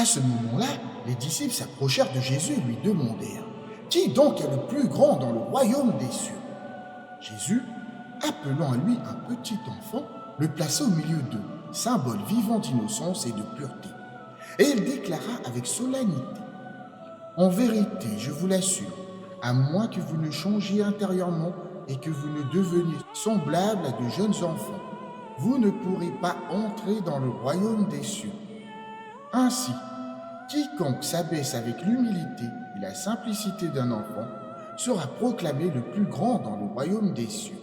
À ce moment-là, les disciples s'approchèrent de Jésus et lui demandèrent: Qui donc est le plus grand dans le royaume des cieux? Jésus, appelant à lui un petit enfant, le plaça au milieu d'eux, symbole vivant d'innocence et de pureté. Et il déclara avec solennité: En vérité, je vous l'assure, à moins que vous ne changiez intérieurement et que vous ne deveniez semblables à de jeunes enfants, vous ne pourrez pas entrer dans le royaume des cieux. Ainsi, quiconque s'abaisse avec l'humilité et la simplicité d'un enfant sera proclamé le plus grand dans le royaume des cieux.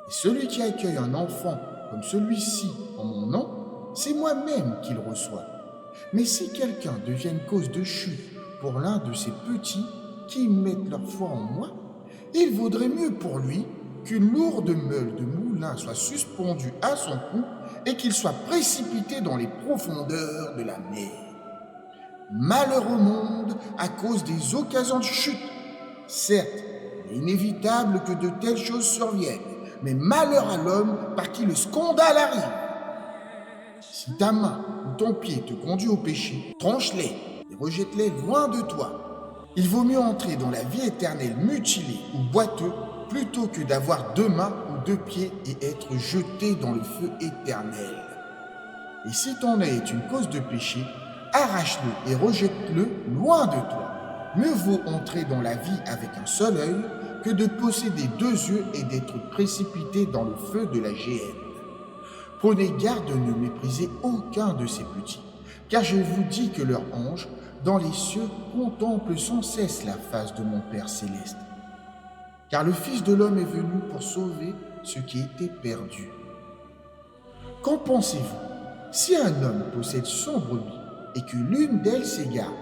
Et celui qui accueille un enfant comme celui-ci en mon nom, c'est moi-même qu'il reçoit. Mais si quelqu'un devienne cause de chute pour l'un de ces petits qui mettent leur foi en moi, il vaudrait mieux pour lui qu'une lourde meule de moulin soit suspendue à son cou et qu'il soit précipité dans les profondeurs de la mer. Malheur au monde à cause des occasions de chute. Certes, il est inévitable que de telles choses surviennent, mais malheur à l'homme par qui le scandale arrive. Si ta main ou ton pied te conduit au péché, tranche-les et rejette-les loin de toi. Il vaut mieux entrer dans la vie éternelle mutilé ou boiteux plutôt que d'avoir 2 mains ou 2 pieds et être jeté dans le feu éternel. Et si ton œil est une cause de péché, arrache-le et rejette-le loin de toi. Mieux vaut entrer dans la vie avec un seul œil que de posséder 2 yeux et d'être précipité dans le feu de la géhenne. Prenez garde de ne mépriser aucun de ces petits, car je vous dis que leur ange, dans les cieux, contemple sans cesse la face de mon Père céleste. Car le Fils de l'homme est venu pour sauver ce qui était perdu. Qu'en pensez-vous? Si un homme possède 100 brebis et que l'une d'elles s'égare,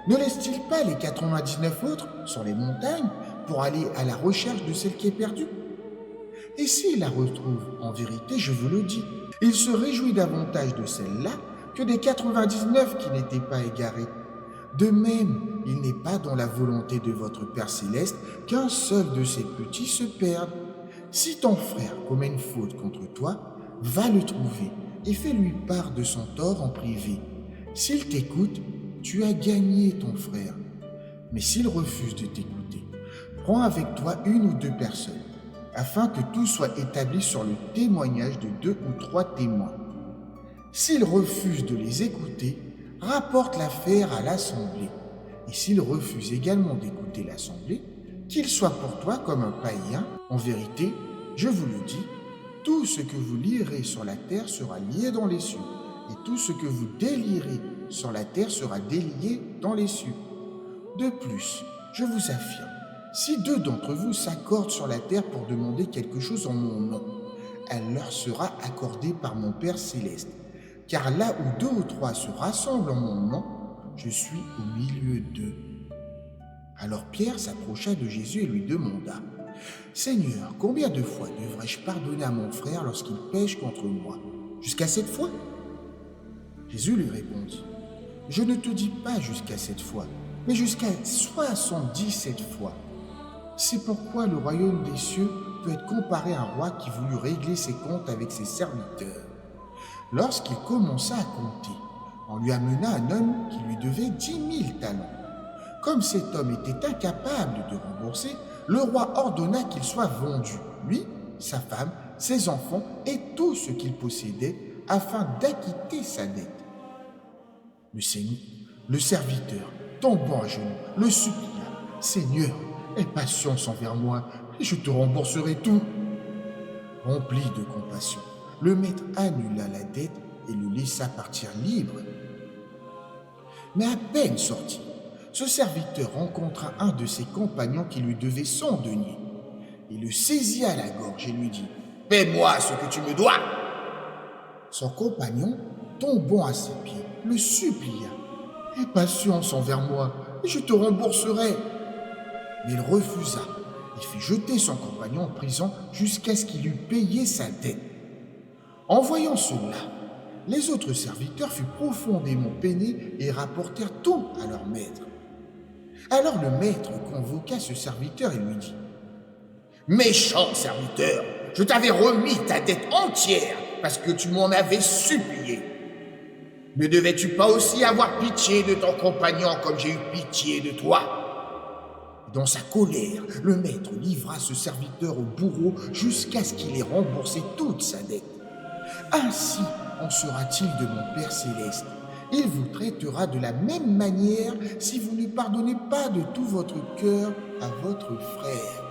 ne laisse-t-il pas les 99 autres sur les montagnes pour aller à la recherche de celle qui est perdue? Et s'il la retrouve, en vérité, je vous le dis, il se réjouit davantage de celle-là que des 99 qui n'étaient pas égarés. De même, il n'est pas dans la volonté de votre Père céleste qu'un seul de ces petits se perde. Si ton frère commet une faute contre toi, va le trouver et fais-lui part de son tort en privé. S'il t'écoute, tu as gagné ton frère. Mais s'il refuse de t'écouter, prends avec toi 1 ou 2 personnes, afin que tout soit établi sur le témoignage de 2 ou 3 témoins. S'il refuse de les écouter, rapporte l'affaire à l'assemblée. Et s'il refuse également d'écouter l'assemblée, qu'il soit pour toi comme un païen. En vérité, je vous le dis, tout ce que vous lierez sur la terre sera lié dans les cieux, et tout ce que vous délierez sur la terre sera délié dans les cieux. De plus, je vous affirme, si 2 d'entre vous s'accordent sur la terre pour demander quelque chose en mon nom, elle leur sera accordée par mon Père céleste. Car là où 2 ou 3 se rassemblent en mon nom, je suis au milieu d'eux. Alors Pierre s'approcha de Jésus et lui demanda: Seigneur, combien de fois devrais-je pardonner à mon frère lorsqu'il pêche contre moi? Jusqu'à 7 fois? Jésus lui répondit: Je ne te dis pas jusqu'à 7 fois, mais jusqu'à 77 fois. C'est pourquoi le royaume des cieux peut être comparé à un roi qui voulut régler ses comptes avec ses serviteurs. Lorsqu'il commença à compter, on lui amena un homme qui lui devait 10 000 talents. Comme cet homme était incapable de rembourser, le roi ordonna qu'il soit vendu, lui, sa femme, ses enfants et tout ce qu'il possédait, afin d'acquitter sa dette. Le serviteur, tombant à genoux, le supplia: Seigneur, aie patience envers moi, et je te rembourserai tout. Rempli de compassion, le maître annula la dette et le laissa partir libre. Mais à peine sorti, ce serviteur rencontra un de ses compagnons qui lui devait 100 deniers. Il le saisit à la gorge et lui dit: Paie-moi ce que tu me dois. Son compagnon, tombant à ses pieds, le supplia: Aie patience envers moi, et je te rembourserai. Mais il refusa et fit jeter son compagnon en prison jusqu'à ce qu'il eût payé sa dette. En voyant cela, les autres serviteurs furent profondément peinés et rapportèrent tout à leur maître. Alors le maître convoqua ce serviteur et lui dit: Méchant serviteur, je t'avais remis ta dette entière parce que tu m'en avais supplié. Ne devais-tu pas aussi avoir pitié de ton compagnon comme j'ai eu pitié de toi? Dans sa colère, le maître livra ce serviteur au bourreau jusqu'à ce qu'il ait remboursé toute sa dette. Ainsi en sera-t-il de mon Père céleste. Il vous traitera de la même manière si vous ne pardonnez pas de tout votre cœur à votre frère.